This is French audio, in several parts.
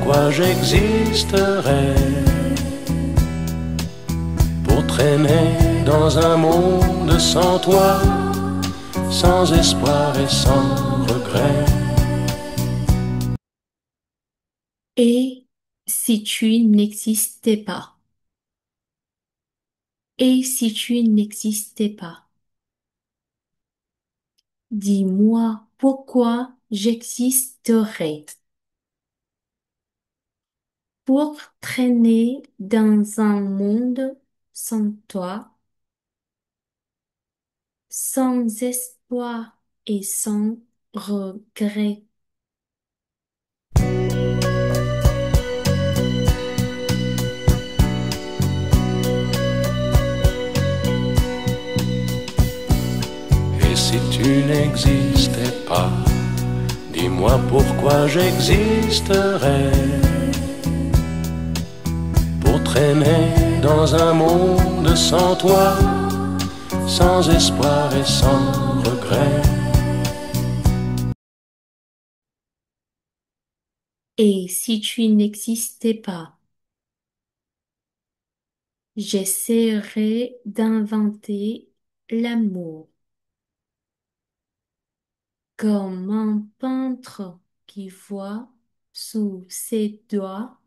pourquoi j'existerais? Pour traîner dans un monde sans toi, sans espoir et sans regret. Et si tu n'existais pas? Et si tu n'existais pas? Dis-moi pourquoi j'existerais. Pour traîner dans un monde sans toi, sans espoir et sans regret. Et si tu n'existais pas, dis-moi pourquoi j'existerais? Pour traîner dans un monde sans toi, sans espoir et sans regret. Et si tu n'existais pas, j'essaierai d'inventer l'amour comme un peintre qui voit sous ses doigts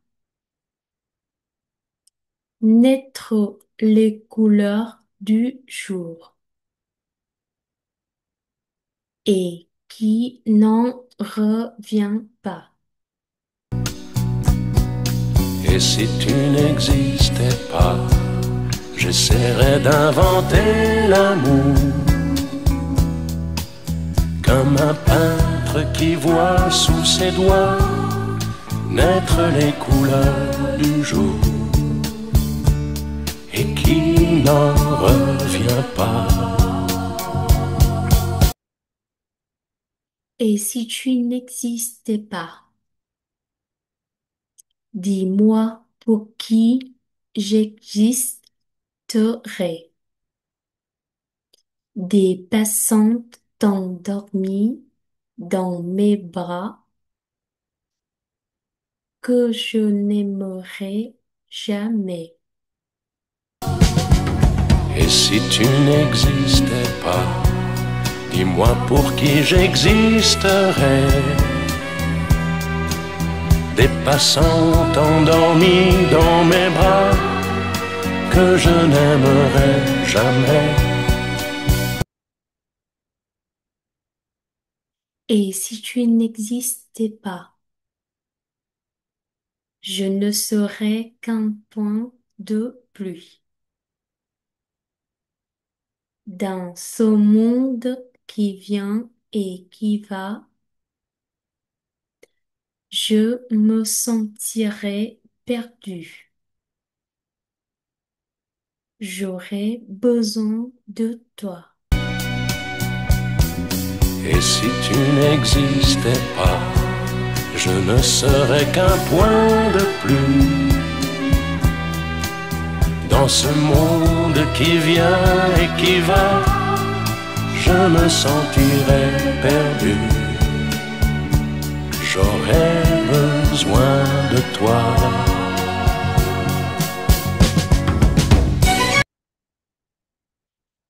naître les couleurs du jour et qui n'en revient pas. Et si tu n'existais pas, j'essaierais d'inventer l'amour comme un peintre qui voit sous ses doigts naître les couleurs du jour et qui n'en revient pas. Et si tu n'existais pas, dis-moi pour qui j'existerais. Des passantes endormies dans mes bras que je n'aimerai jamais. Et si tu n'existais pas, dis-moi pour qui j'existerais. Des passantes endormies dans mes bras que je n'aimerais jamais. Et si tu n'existais pas, je ne serais qu'un point de pluie. Dans ce monde qui vient et qui va, je me sentirais perdu. J'aurais besoin de toi. Et si tu n'existais pas, je ne serais qu'un point de plus dans ce monde qui vient et qui va. Je me sentirais perdu. J'aurais besoin de toi.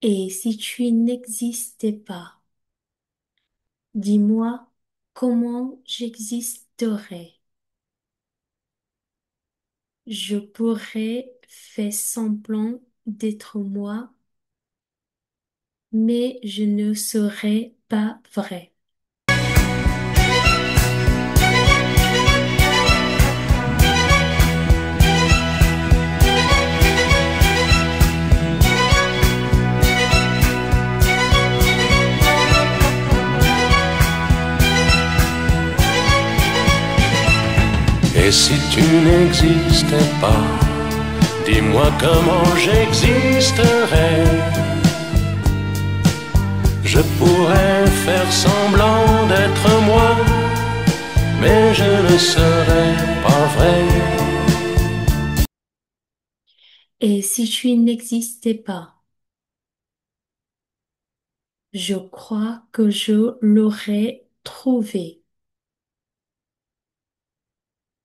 Et si tu n'existais pas, dis-moi comment j'existerais. Je pourrais faire semblant d'être moi, mais je ne serais pas vrai. Et si tu n'existais pas, dis-moi comment j'existerais. Je pourrais faire semblant d'être moi, mais je ne serais pas vrai. Et si tu n'existais pas, je crois que je l'aurais trouvé.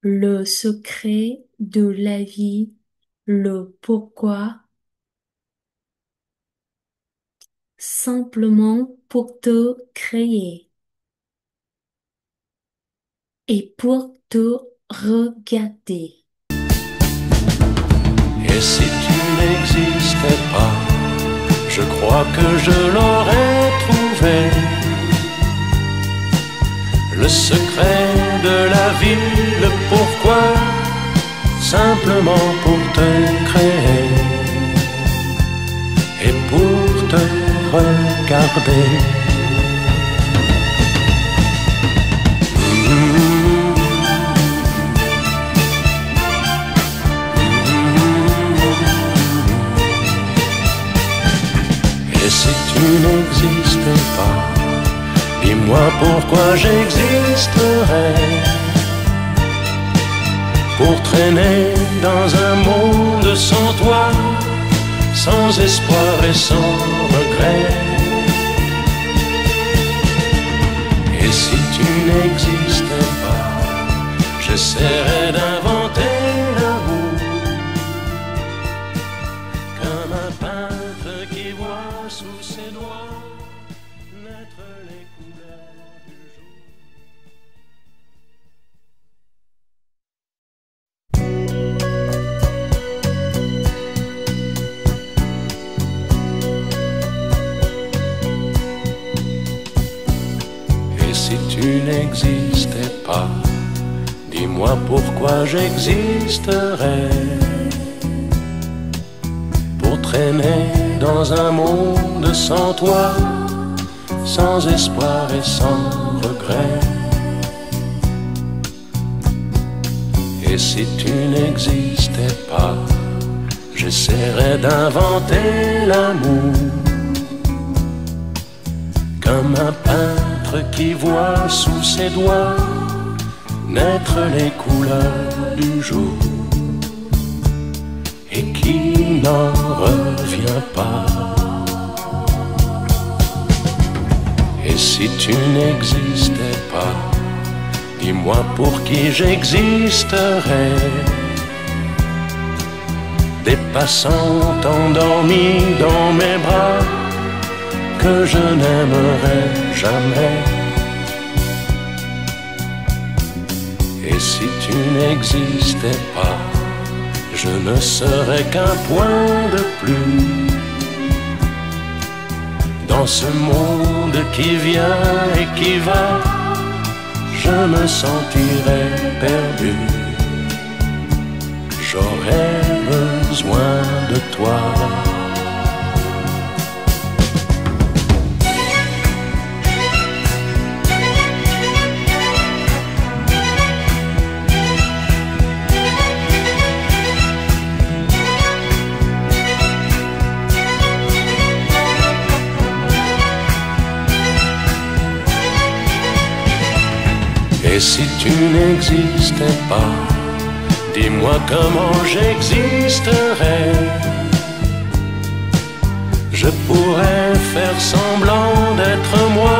le secret de la vie, le pourquoi, simplement pour te créer et pour te regarder. Et si tu n'existais pas, je crois que je l'aurais trouvé. Le secret de la vie, le pourquoi, simplement pour te créer et pour te regarder. Et si tu n'existais pas, dis-moi pourquoi j'existerais. Pour traîner dans un monde sans toi, sans espoir et sans regret. Et si tu n'existais pas, j'essaierais d'inventer l'amour, comme un peintre qui voit sous ses doigts naître les couleurs du jour. Et si tu n'existais pas, dis-moi pourquoi j'existerais. Pour traîner dans un monde sans toi, sans espoir et sans regret. Et si tu n'existais pas, j'essaierais d'inventer l'amour, comme un peintre qui voit sous ses doigts naître les couleurs du jour et qui n'en revient pas. Et si tu n'existais pas, dis-moi pour qui j'existerais. Des passants endormis dans mes bras que je n'aimerais jamais. Et si tu n'existais pas, je ne serais qu'un point de plus dans ce monde qui vient et qui va. Je me sentirais perdu. J'aurais besoin de toi. Et si tu n'existais pas, dis-moi comment j'existerais. Je pourrais faire semblant d'être moi,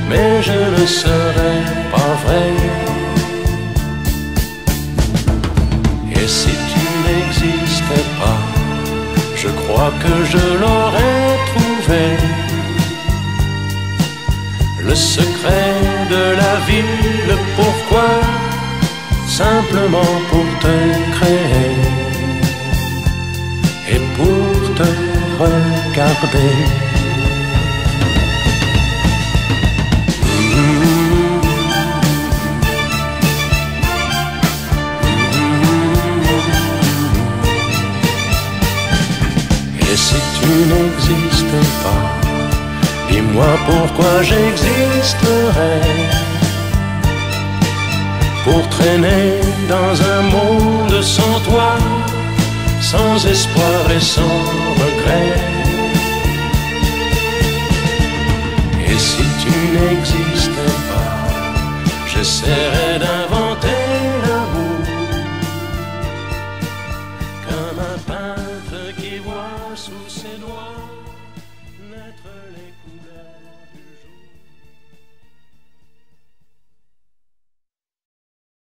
mais je ne serais pas vrai. Et si tu n'existais pas, je crois que je l'aurais trouvé. Le secret de la vie, le pourquoi, simplement pour te créer et pour te regarder. Et si tu n'existais pas, dis-moi pourquoi j'existerais. Pour traîner dans un monde sans toi, sans espoir et sans regret. Et si tu n'existais pas, j'essaierais d'inventer l'amour, comme un peintre qui voit sous ses doigts